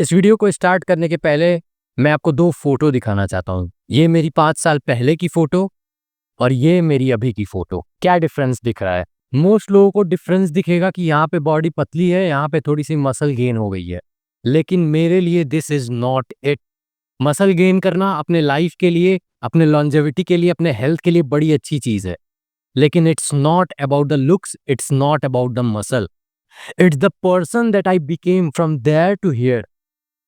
इस वीडियो को स्टार्ट करने के पहले मैं आपको 2 फोटो दिखाना चाहता हूँ। ये मेरी 5 साल पहले की फोटो और ये मेरी अभी की फोटो। क्या डिफरेंस दिख रहा है? मोस्ट लोगों को डिफरेंस दिखेगा कि यहाँ पे बॉडी पतली है, यहाँ पे थोड़ी-सी मसल गेन हो गई है। लेकिन मेरे लिए this is not it. Muscle gain करना अपने लाइफ के लिए, अपने लॉन्जेविटी के लिए, अपने हेल्थ के लिए बड़ी अच्छी चीज़ है। लेकिन it's not about the looks, it's not about the muscle. It's the person that I became from there to here.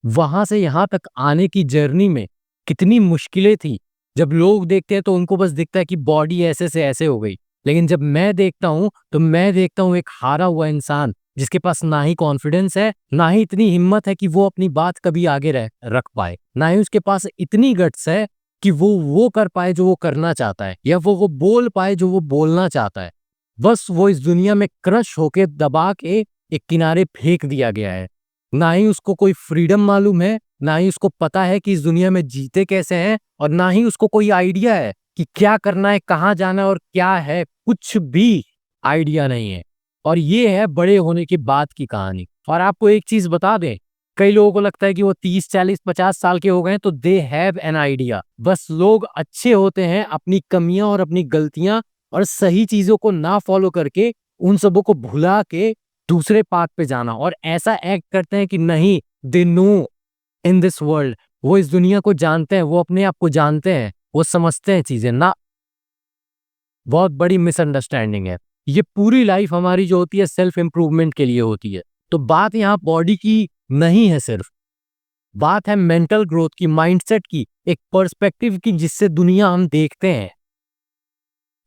वहां से यहां तक आने की जर्नी में कितनी मुश्किलें थी। जब लोग देखते हैं तो उनको बस दिखता है कि बॉडी ऐसे से ऐसे हो गई, लेकिन जब मैं देखता हूं तो मैं देखता हूं एक हारा हुआ इंसान जिसके पास ना ही कॉन्फिडेंस है, ना ही इतनी हिम्मत है कि वो अपनी बात कभी आगे रख पाए, ना ही उसके पास इतनी गट्स है कि वो कर पाए जो वो करना चाहता है, या वो बोल पाए जो वो बोलना चाहता है। बस वो इस दुनिया में क्रश होके दबा के एक किनारे फेंक दिया गया है। ना ही उसको कोई फ्रीडम मालूम है, ना ही उसको पता है कि इस दुनिया में जीते कैसे हैं, और ना ही उसको कोई आइडिया है कि क्या करना है, कहाँ जाना है और क्या है। कुछ भी आइडिया नहीं है। और ये है बड़े होने के बाद की कहानी। और आपको एक चीज बता दें, कई लोगों को लगता है कि वो 30, 40, 50 साल के हो गए तो दे हैव एन आइडिया। बस लोग अच्छे होते हैं अपनी कमियां और अपनी गलतियां और सही चीजों को ना फॉलो करके, उन सबों को भुला के दूसरे पाथ पे जाना, और ऐसा एक्ट करते हैं कि नहीं, they know in this world. वो इस दुनिया को जानते हैं, वो अपने आप को जानते हैं, वो समझते हैं चीजें ना। बहुत बड़ी मिसअंडरस्टैंडिंग है। ये पूरी लाइफ हमारी जो होती है सेल्फ इंप्रूवमेंट के लिए होती है। तो बात यहाँ बॉडी की नहीं है सिर्फ, बात है मेंटल ग्रोथ की, माइंडसेट की, एक पर्सपेक्टिव की जिससे दुनिया हम देखते हैं।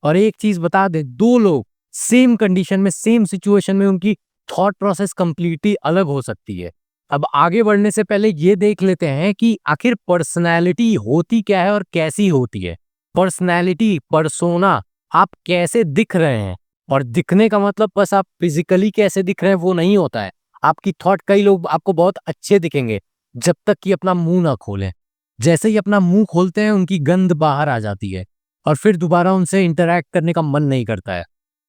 और एक चीज बता दे, 2 लोग सेम कंडीशन में, सेम सिचुएशन में, उनकी थॉट प्रोसेस कंप्लीटली अलग हो सकती है। अब आगे बढ़ने से पहले ये देख लेते हैं कि आखिर पर्सनैलिटी होती क्या है और कैसी होती है। पर्सनैलिटी, पर्सोना, आप कैसे दिख रहे हैं। और दिखने का मतलब बस आप फिजिकली कैसे दिख रहे हैं वो नहीं होता है। आपकी थॉट, कई लोग आपको बहुत अच्छे दिखेंगे जब तक कि अपना मुंह ना खोलें। जैसे ही अपना मुंह खोलते हैं उनकी गंध बाहर आ जाती है और फिर दोबारा उनसे इंटरैक्ट करने का मन नहीं करता है।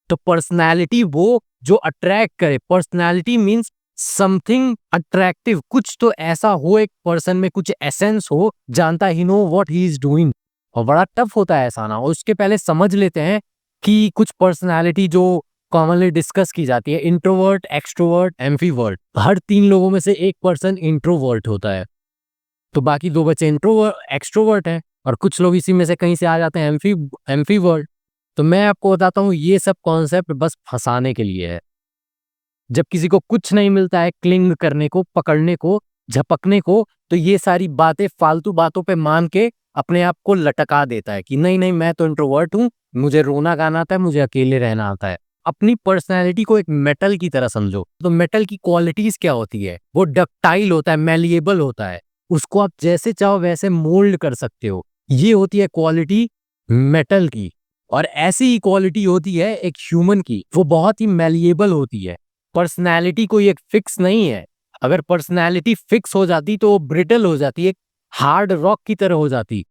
तो पर्सनैलिटी वो जो अट्रैक्ट करे। पर्सनैलिटी मीन्स समथिंग अट्रैक्टिव, कुछ तो ऐसा हो एक पर्सन में, कुछ एसेंस हो, जानता ही know what he is doing. और बड़ा टफ होता है ऐसा ना। और उसके पहले समझ लेते हैं कि कुछ पर्सनैलिटी जो कॉमनली डिस्कस की जाती है, इंट्रोवर्ट, एक्सट्रोवर्ट, एम्फीवर्ट। हर 3 लोगों में से एक पर्सन इंट्रोवर्ट होता है, तो बाकी 2 बच्चे इंट्रोवर्ट, एक्सट्रोवर्ट हैं, और कुछ लोग इसी में से कहीं से आ जाते हैं, एम्फीवर्ट। तो मैं आपको बताता हूँ, ये सब कॉन्सेप्ट बस फंसाने के लिए है। जब किसी को कुछ नहीं मिलता है क्लिंग करने को, पकड़ने को, झपकने को, तो ये सारी बातें फालतू बातों पे मान के अपने आप को लटका देता है कि नहीं नहीं, मैं तो इंट्रोवर्ट हूँ, मुझे रोना गाना आता है, मुझे अकेले रहना आता है। अपनी पर्सनैलिटी को एक मेटल की तरह समझो। तो मेटल की क्वालिटीज क्या होती है? वो डक्टाइल होता है, मैलिएबल होता है, उसको आप जैसे चाहो वैसे मोल्ड कर सकते हो। ये होती है क्वालिटी मेटल की। और ऐसी ही क्वालिटी होती है एक ह्यूमन की, वो बहुत ही मैलिएबल होती है। पर्सनैलिटी कोई एक फिक्स नहीं है। अगर पर्सनैलिटी फिक्स हो जाती तो वो ब्रिटल हो जाती, एक हार्ड रॉक की तरह हो जाती,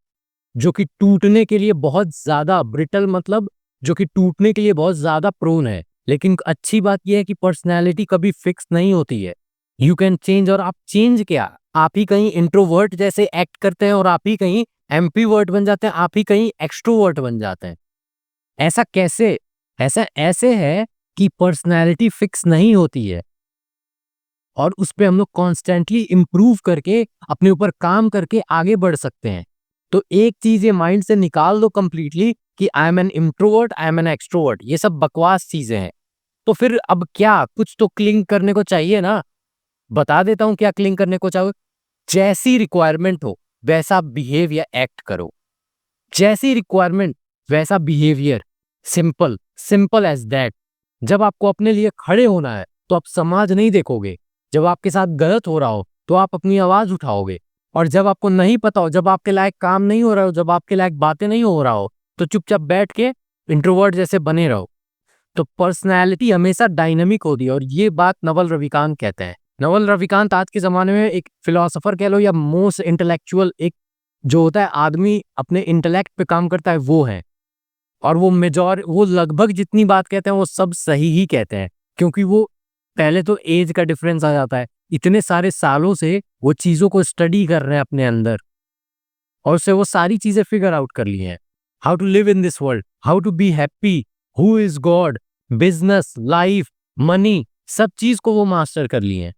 जो कि टूटने के लिए बहुत ज्यादा, ब्रिटल मतलब जो कि टूटने के लिए बहुत ज्यादा प्रोन है। लेकिन अच्छी बात यह है कि पर्सनैलिटी कभी फिक्स नहीं होती है। You can change. और आप चेंज क्या, आप ही कहीं इंट्रोवर्ट जैसे एक्ट करते हैं और आप ही कहीं एम्पीवर्ट बन जाते हैं, आप ही कहीं एक्सट्रोवर्ट बन जाते हैं। ऐसा कैसे? ऐसा ऐसे है कि पर्सनैलिटी फिक्स नहीं होती है, और उस पे हम लोग कॉन्स्टेंटली इम्प्रूव करके, अपने ऊपर काम करके आगे बढ़ सकते हैं। तो एक चीज ये माइंड से निकाल दो कंप्लीटली कि I am an introvert, I am an extrovert. ये सब बकवास चीजें हैं। तो फिर अब क्या, कुछ तो क्लिंग करने को चाहिए ना। बता देता हूं क्या क्लिंग करने को चाहिए। जैसी रिक्वायरमेंट हो वैसा बिहेव या एक्ट करो। जैसी रिक्वायरमेंट वैसा behaviour. Simple, simple as that. जब आपको अपने लिए खड़े होना है तो आप समाज नहीं देखोगे। जब आपके साथ गलत हो रहा हो तो आप अपनी आवाज उठाओगे। और जब आपको नहीं पता हो, जब आपके लायक काम नहीं हो रहा हो, जब आपके लायक बातें नहीं हो रहा हो, तो चुपचाप बैठ के इंट्रोवर्ट जैसे बने रहो। तो पर्सनैलिटी हमेशा डायनामिक होती है, और ये बात नवल रविकांत कहते हैं। नवल रविकांत आज के जमाने में एक फिलोसोफर कह लो या मोस्ट इंटेलेक्चुअल, एक जो होता है आदमी अपने इंटेलेक्ट पे काम करता है, वो है। और वो लगभग जितनी बात कहते हैं वो सब सही ही कहते हैं, क्योंकि वो पहले तो एज का डिफरेंस आ जाता है। इतने सारे सालों से वो चीज़ों को स्टडी कर रहे हैं अपने अंदर और उससे वो सारी चीज़ें फिगर आउट कर ली हैं। How to live in this world, how to be happy, who is God, business, life, money, सब चीज़ को वो मास्टर कर लिए हैं।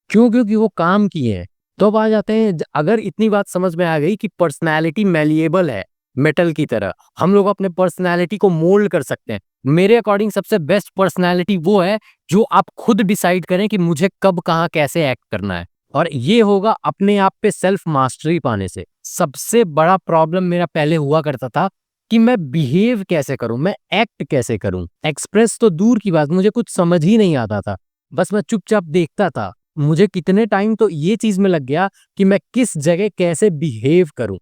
क्यों? क्योंकि वो काम किए हैं। तो अब आ जाते हैं अगर इतनी बात समझ में आ गई कि पर्सनैलिटी मैलिएबल है, मेटल की तरह, हम लोग अपने पर्सनैलिटी को मोल्ड कर सकते हैं। मेरे अकॉर्डिंग सबसे बेस्ट पर्सनैलिटी वो है जो आप खुद डिसाइड करें कि मुझे कब, कहाँ, कैसे एक्ट करना है और ये होगा अपने आप पे सेल्फ मास्टरी पाने से। सबसे बड़ा प्रॉब्लम मेरा पहले हुआ करता था कि मैं बिहेव कैसे करूं, मैं एक्ट कैसे करूं, एक्सप्रेस तो दूर की बात, मुझे कुछ समझ ही नहीं आता था। बस मैं चुपचाप देखता था। मुझे कितने टाइम तो ये चीज में लग गया कि मैं किस जगह कैसे बिहेव करूं,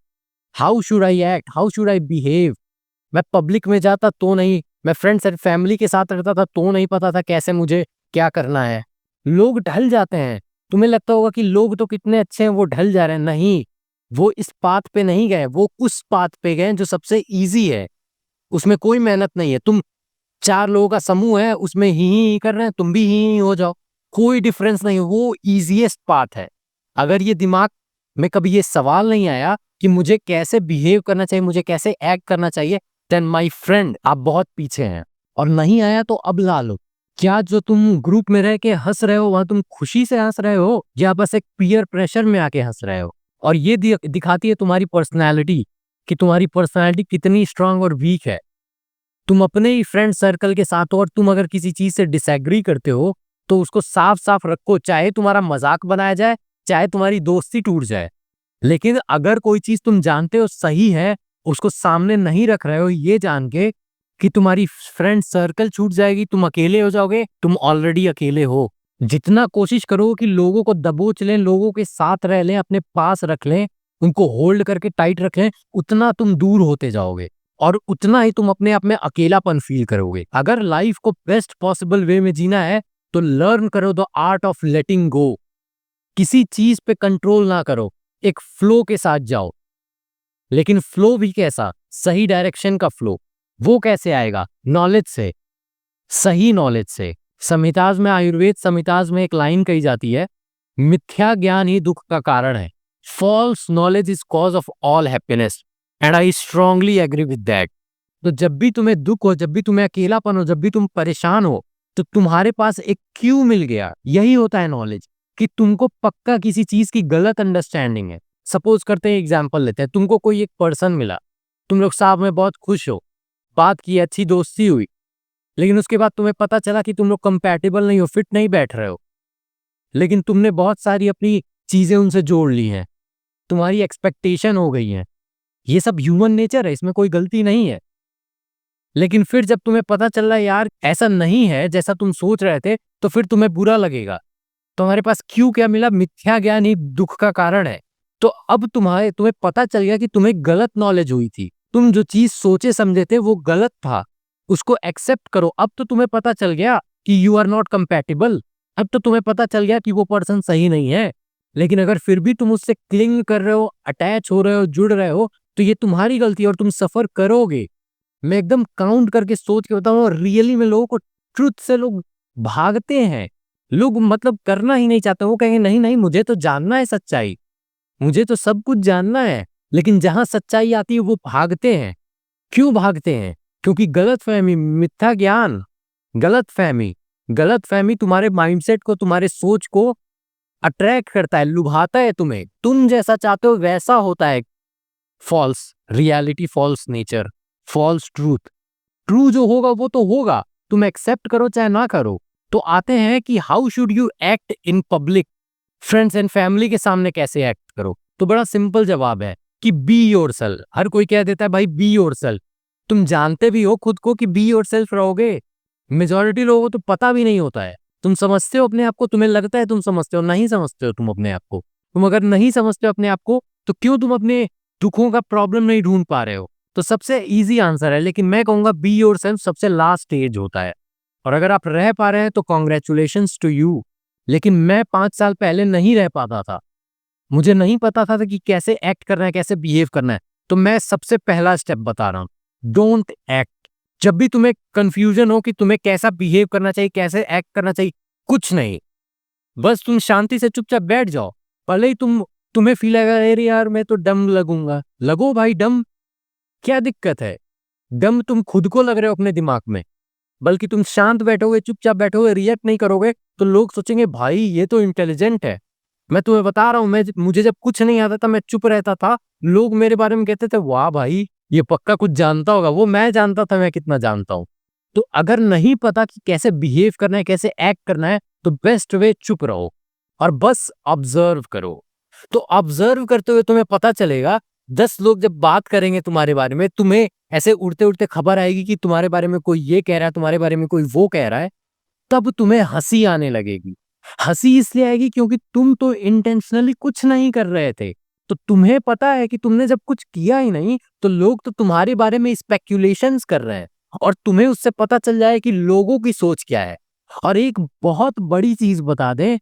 how should I act, how should I behave. मैं पब्लिक में जाता तो नहीं, मैं फ्रेंड्स एंड फैमिली के साथ रहता था तो नहीं पता था कैसे मुझे क्या करना है। लोग ढल जाते हैं, तुम्हें लगता होगा कि लोग तो कितने अच्छे हैं वो ढल जा रहे हैं, नहीं, वो इस पाथ पे नहीं गए, वो उस पाथ पे गए जो सबसे इजी है, उसमें कोई मेहनत नहीं है। तुम 4 लोगों का समूह है, उसमें ही कर रहे हैं, तुम भी ही हो जाओ, कोई डिफरेंस नहीं, वो इजीएस्ट पाथ है। अगर ये दिमाग में कभी ये सवाल नहीं आया कि मुझे कैसे बिहेव करना चाहिए, मुझे कैसे एक्ट करना चाहिए, देन माय फ्रेंड आप बहुत पीछे हैं। और नहीं आया तो अब ला लो। क्या जो तुम ग्रुप में रह के हंस रहे हो वहां तुम खुशी से हंस रहे हो या बस एक पीयर प्रेशर में आके हंस रहे हो? और ये दिखाती है तुम्हारी पर्सनैलिटी कि तुम्हारी पर्सनैलिटी कितनी स्ट्रांग और वीक है। तुम अपने ही फ्रेंड सर्कल के साथ हो और तुम अगर किसी चीज से डिसएग्री करते हो तो उसको साफ साफ रखो, चाहे तुम्हारा मजाक बनाया जाए, चाहे तुम्हारी दोस्ती टूट जाए। लेकिन अगर कोई चीज तुम जानते हो सही है, उसको सामने नहीं रख रहे हो ये जान के कि तुम्हारी फ्रेंड सर्कल छूट जाएगी, तुम अकेले हो जाओगे, तुम ऑलरेडी अकेले हो। जितना कोशिश करो कि लोगों को दबोच लें, लोगों के साथ रह लें, अपने पास रख लें, उनको होल्ड करके टाइट रखें, उतना तुम दूर होते जाओगे और उतना ही तुम अपने आप में अकेलापन फील करोगे। अगर लाइफ को बेस्ट पॉसिबल वे में जीना है तो लर्न करो द आर्ट ऑफ लेटिंग गो। किसी चीज पे कंट्रोल ना करो, एक फ्लो के साथ जाओ। लेकिन फ्लो भी कैसा? सही डायरेक्शन का फ्लो। वो कैसे आएगा? नॉलेज से, सही नॉलेज से। संहिताज में, आयुर्वेद संहिताज में एक लाइन कही जाती है, मिथ्या ज्ञान ही दुख का कारण है। False knowledge is cause of all happiness and I strongly agree with that. तो जब भी तुम्हें दुख हो, जब भी तुम्हें अकेलापन हो, जब भी तुम परेशान हो, तो तुम्हारे पास एक क्यू मिल गया। यही होता है नॉलेज, कि तुमको पक्का किसी चीज की गलत अंडरस्टैंडिंग है। सपोज करते हैं, एग्जांपल लेते हैं, तुमको कोई एक पर्सन मिला, तुम लोग साथ में बहुत खुश हो, बात की, अच्छी दोस्ती हुई, लेकिन उसके बाद तुम्हें पता चला कि तुम लोग कंपैटिबल नहीं हो, फिट नहीं बैठ रहे हो। लेकिन तुमने बहुत सारी अपनी चीजें उनसे जोड़ ली हैं, तुम्हारी एक्सपेक्टेशन हो गई है। ये सब ह्यूमन नेचर है, इसमें कोई गलती नहीं है। लेकिन फिर जब तुम्हें पता चल रहा है यार ऐसा नहीं है जैसा तुम सोच रहे थे, तो फिर तुम्हें बुरा लगेगा। तुम्हारे पास क्यों क्या मिला? मिथ्या ज्ञान ही दुख का कारण है। तो अब तुम्हें पता चल गया कि तुम्हें गलत नॉलेज हुई थी, तुम जो चीज सोचे समझे थे वो गलत था, उसको एक्सेप्ट करो। अब तो तुम्हें पता चल गया कि यू आर नॉट कंपैटिबल। अब तो तुम्हें पता चल गया कि वो पर्सन सही नहीं है। लेकिन अगर फिर भी तुम उससे क्लिंग कर रहे हो, अटैच हो रहे हो, जुड़ रहे हो, तो ये तुम्हारी गलती है और तुम सफर करोगे। मैं एकदम काउंट करके सोच के बताऊं, रियली में लोगों को ट्रुथ से लोग भागते हैं। लोग मतलब करना ही नहीं चाहते, वो कहेंगे नहीं नहीं मुझे तो जानना है सच्चाई, मुझे तो सब कुछ जानना है। लेकिन जहां सच्चाई आती है वो भागते हैं। क्यों भागते हैं? क्योंकि गलतफहमी, मिथ्या ज्ञान, गलतफहमी, गलतफहमी तुम्हारे माइंडसेट को, तुम्हारे सोच को अट्रैक्ट करता है, लुभाता है तुम्हें। तुम जैसा चाहते हो वैसा होता है। False reality, false nature, false truth. True जो होगा वो तो होगा, तुम एक्सेप्ट करो चाहे ना करो। तो आते हैं कि how should you act in public, friends and family के सामने कैसे एक्ट करो। तो बड़ा सिंपल जवाब है कि बी योरसेल्फ। हर कोई कह देता है भाई बी योरसेल्फ, तुम जानते भी हो खुद को कि बी योरसेल्फ रहोगे। मेजॉरिटी लोगों को तो पता भी नहीं होता है। तुम समझते हो अपने आप को, तुम्हें लगता है तुम समझते हो, नहीं समझते हो तुम अपने आप को। तुम अगर नहीं समझते हो अपने आप को तो क्यों तुम अपने दुखों का प्रॉब्लम नहीं ढूंढ पा रहे हो? तो सबसे इजी आंसर है, लेकिन मैं कहूंगा बी योरसेल्फ सबसे लास्ट स्टेज होता है। और अगर आप रह पा रहे हैं तो कॉन्ग्रेचुलेशंस टू यू। लेकिन मैं 5 साल पहले नहीं रह पाता था, मुझे नहीं पता था कि कैसे एक्ट करना है, कैसे बिहेव करना है। तो मैं सबसे पहला स्टेप बता रहा हूं, डोंट एक्ट। जब भी तुम्हें कंफ्यूजन हो कि तुम्हें कैसा बिहेव करना चाहिए, कैसे एक्ट करना चाहिए, कुछ नहीं, बस तुम शांति से चुपचाप बैठ जाओ। भले ही तुम्हें फील आएगा अरे यार मैं तो डम लगूंगा, लगो भाई डम, क्या दिक्कत है? डम तुम खुद को लग रहे हो अपने दिमाग में। बल्कि तुम शांत बैठोगे, चुपचाप बैठोगे, रिएक्ट नहीं करोगे, तो लोग सोचेंगे भाई ये तो इंटेलिजेंट है। मैं तुम्हें बता रहा हूं, मुझे जब कुछ नहीं आता था मैं चुप रहता था, लोग मेरे बारे में कहते थे वाह भाई ये पक्का कुछ जानता होगा। वो मैं जानता था मैं कितना जानता हूं। तो अगर नहीं पता कि कैसे बिहेव करना है, कैसे एक्ट करना है, तो बेस्ट वे चुप रहो और बस ऑब्जर्व करो। तो ऑब्जर्व करते हुए तुम्हें पता चलेगा, 10 लोग जब बात करेंगे तुम्हारे बारे में, तुम्हें ऐसे उड़ते उड़ते खबर आएगी कि तुम्हारे बारे में कोई ये कह रहा है, तुम्हारे बारे में कोई वो कह रहा है, तब तुम्हें हंसी आने लगेगी। हंसी इसलिए आएगी क्योंकि तुम तो इंटेंशनली कुछ नहीं कर रहे थे। तो तुम्हें पता है कि तुमने जब कुछ किया ही नहीं, तो लोग तो तुम्हारे बारे में स्पेक्यूलेशंस कर रहे हैं, और तुम्हें उससे पता चल जाए कि लोगों की सोच क्या है। और एक बहुत बड़ी चीज बता दें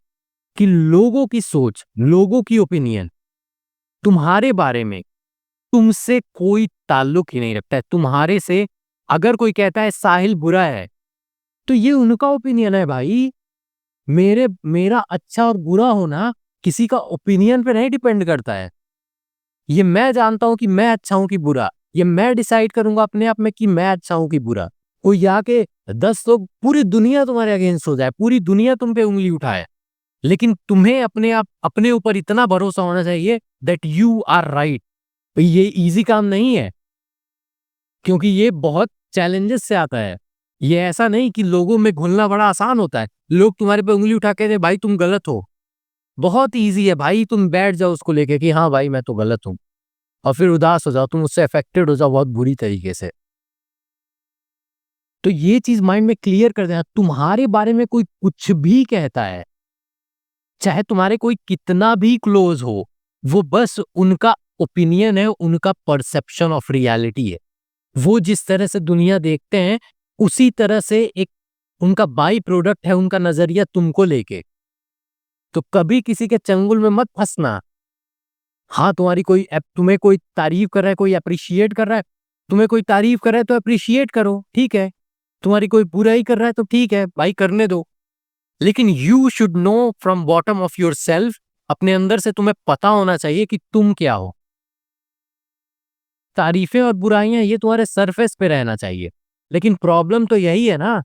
कि लोगों की सोच, लोगों की ओपिनियन तुम्हारे बारे में तुमसे कोई ताल्लुक ही नहीं रखता है। तुम्हारे से अगर कोई कहता है साहिल बुरा है, तो ये उनका ओपिनियन है भाई। मेरा अच्छा और बुरा होना किसी का ओपिनियन पे नहीं डिपेंड करता है। ये मैं जानता हूं कि मैं अच्छा हूं कि बुरा, ये मैं डिसाइड करूंगा अपने आप में कि मैं अच्छा हूं कि बुरा। कोई आके 10 लोग, पूरी दुनिया तुम्हारे अगेंस्ट हो जाए, पूरी दुनिया तुम पे उंगली उठाए, लेकिन तुम्हें अपने ऊपर इतना भरोसा होना चाहिए दैट यू आर राइट। ये इजी काम नहीं है, क्योंकि ये बहुत चैलेंजेस से आता है। ये ऐसा नहीं कि लोगों में घुलना बड़ा आसान होता है। लोग तुम्हारे पे उंगली उठा के दे भाई तुम गलत हो, बहुत इजी है भाई, तुम बैठ जाओ उसको लेके कि हाँ भाई मैं तो गलत हूं, और फिर उदास हो जाओ, तुम उससे अफेक्टेड हो जाओ बहुत बुरी तरीके से। तो ये चीज माइंड में क्लियर कर देना, तुम्हारे बारे में कोई कुछ भी कहता है, चाहे तुम्हारे कोई कितना भी क्लोज हो, वो बस उनका ओपिनियन है, उनका परसेप्शन ऑफ रियलिटी है। वो जिस तरह से दुनिया देखते हैं, उसी तरह से एक उनका बाई प्रोडक्ट है उनका नजरिया तुमको लेके। तो कभी किसी के चंगुल में मत फंसना। हाँ, तुम्हें कोई तारीफ कर रहा है, कोई अप्रिशिएट कर रहा है, तुम्हें कोई तारीफ कर रहा है तो अप्रिशिएट करो, ठीक है। तुम्हारी कोई बुराई कर रहा है तो ठीक है भाई, करने दो। लेकिन you should know from bottom of your self, अपने अंदर से तुम्हें पता होना चाहिए कि तुम क्या हो। तारीफें और बुराइयां ये तुम्हारे सरफेस पे रहना चाहिए, लेकिन प्रॉब्लम तो यही है ना,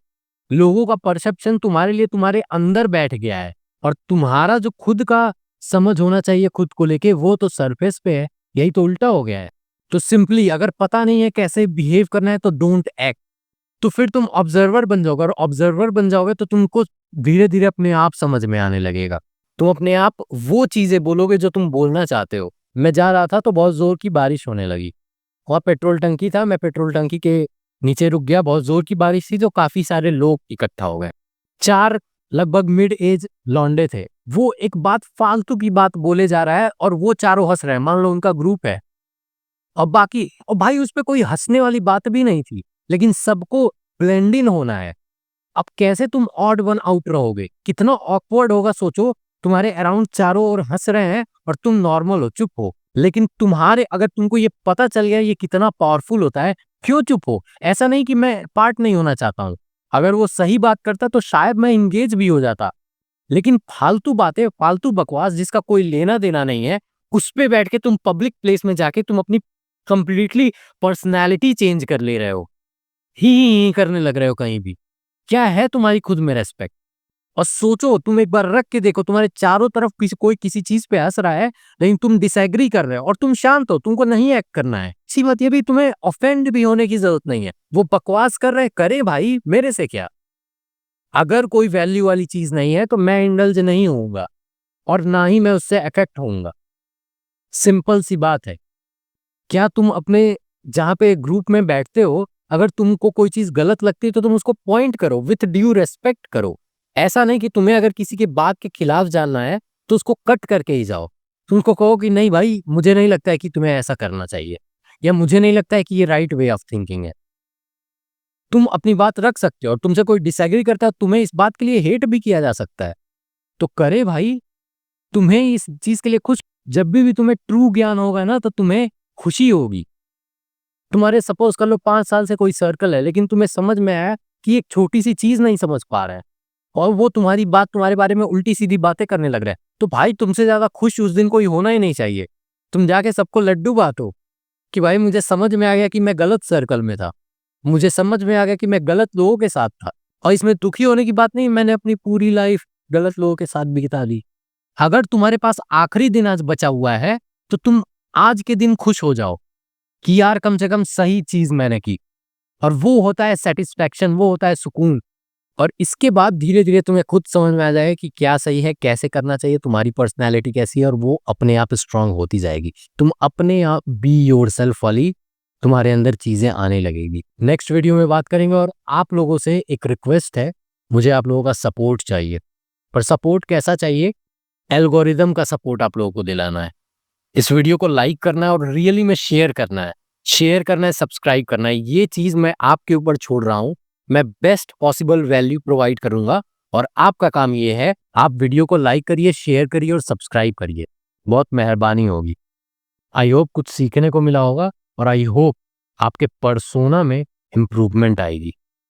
लोगों का परसेप्शन तुम्हारे लिए तुम्हारे अंदर बैठ गया है, और तुम्हारा जो खुद का समझ होना चाहिए खुद को लेके, वो तो सरफेस पे है। यही तो उल्टा हो गया है। तो सिंपली अगर पता नहीं है कैसे बिहेव करना है, तो डोंट एक्ट। तो फिर तुम ऑब्जर्वर बन जाओगे, और ऑब्जर्वर बन जाओगे तो तुमको धीरे धीरे अपने आप समझ में आने लगेगा। तुम अपने आप वो चीजें बोलोगे जो तुम बोलना चाहते हो। मैं जा रहा था तो बहुत जोर की बारिश होने लगी, वहाँ पेट्रोल टंकी था, मैं पेट्रोल टंकी के नीचे रुक गया। बहुत जोर की बारिश थी, तो काफी सारे लोग इकट्ठा हो गए। 4 लगभग मिड एज लौंडे थे। वो एक बात, फालतू की बात बोले जा रहा है, और वो चारों हंस रहे हैं, मान लो उनका ग्रुप है, और भाई उस पे कोई हंसने वाली बात भी नहीं थी, लेकिन सबको ब्लेंड इन होना है। अब कैसे तुम ऑड वन आउट रहोगे? कितना ऑकवर्ड होगा सोचो। तुम्हारे अराउंड चारों ओर हंस रहे हैं और तुम नॉर्मल हो, चुप हो। लेकिन अगर तुमको ये पता चल गया ये कितना पावरफुल होता है, क्यों चुप हो? ऐसा नहीं कि मैं पार्ट नहीं होना चाहता हूं, अगर वो सही बात करता तो शायद मैं इंगेज भी हो जाता। लेकिन फालतू बातें, फालतू बकवास जिसका कोई लेना देना नहीं है, उस पे बैठ के तुम पब्लिक प्लेस में जाके तुम अपनी कंप्लीटली पर्सनैलिटी चेंज कर ले रहे हो, ही करने लग रहे हो कहीं भी। क्या है तुम्हारी खुद में रेस्पेक्ट? और सोचो, तुम एक बार रख के देखो, तुम्हारे चारों तरफ कोई किसी चीज पे हंस रहा है, लेकिन तुम डिसएग्री कर रहे हो और तुम शांत हो, तुमको नहीं एक्ट करना है। इसी बात ये भी, तुम्हें ऑफेंड भी होने की जरूरत नहीं है। वो बकवास कर रहे, करे भाई, मेरे से क्या। अगर कोई वैल्यू वाली चीज नहीं है तो मैं इंडल्ज नहीं होऊंगा, और ना ही मैं उससे अफेक्ट होऊंगा। सिंपल सी बात है। क्या तुम अपने जहां पे ग्रुप में बैठते हो, अगर तुमको कोई चीज गलत लगती है तो तुम उसको पॉइंट करो, विथ ड्यू रेस्पेक्ट करो। ऐसा नहीं कि तुम्हें अगर किसी के बात के खिलाफ जानना है तो उसको कट करके ही जाओ। तुम उसको कहो कि नहीं भाई, मुझे नहीं लगता है कि तुम्हें ऐसा करना चाहिए, या मुझे नहीं लगता है कि ये राइट वे ऑफ थिंकिंग है। तुम अपनी बात रख सकते हो, और तुमसे कोई डिसएग्री करता है, तुम्हें इस बात के लिए हेट भी किया जा सकता है। तो करे भाई, तुम्हें इस चीज के लिए खुश, जब भी तुम्हें ट्रू ज्ञान होगा ना, तो तुम्हें खुशी होगी। तुम्हारे सपोज कर लो 5 साल से कोई सर्कल है, लेकिन तुम्हें समझ में आया कि एक छोटी सी चीज नहीं समझ पा रहे हैं, और वो तुम्हारी बात, तुम्हारे बारे में उल्टी सीधी बातें करने लग रहा है, तो भाई तुमसे ज्यादा खुश उस दिन कोई होना ही नहीं चाहिए। तुम जाके सबको लड्डू बांटो कि भाई मुझे समझ में आ गया कि मैं गलत सर्कल में था, मुझे समझ में आ गया कि मैं गलत लोगों के साथ था। और इसमें दुखी होने की बात नहीं, मैंने अपनी पूरी लाइफ गलत लोगों के साथ बिता दी। अगर तुम्हारे पास आखिरी दिन आज बचा हुआ है, तो तुम आज के दिन खुश हो जाओ कि यार कम से कम सही चीज मैंने की। और वो होता है सेटिस्फैक्शन, वो होता है सुकून। और इसके बाद धीरे धीरे तुम्हें खुद समझ में आ जाएगा कि क्या सही है, कैसे करना चाहिए, तुम्हारी पर्सनैलिटी कैसी है, और वो अपने आप स्ट्रांग होती जाएगी। तुम अपने आप बी योरसेल्फ वाली तुम्हारे अंदर चीजें आने लगेगी। नेक्स्ट वीडियो में बात करेंगे। और आप लोगों से एक रिक्वेस्ट है, मुझे आप लोगों का सपोर्ट चाहिए। पर सपोर्ट कैसा चाहिए? एल्गोरिदम का सपोर्ट आप लोगों को दिलाना है। इस वीडियो को लाइक करना है और रियली में शेयर करना है, सब्सक्राइब करना है। ये चीज मैं आपके ऊपर छोड़ रहा हूं। मैं बेस्ट पॉसिबल वैल्यू प्रोवाइड करूंगा और आपका काम ये है, आप वीडियो को लाइक करिए, शेयर करिए और सब्सक्राइब करिए। बहुत मेहरबानी होगी। आई होप कुछ सीखने को मिला होगा और आई होप आपके पर्सोना में इंप्रूवमेंट आएगी।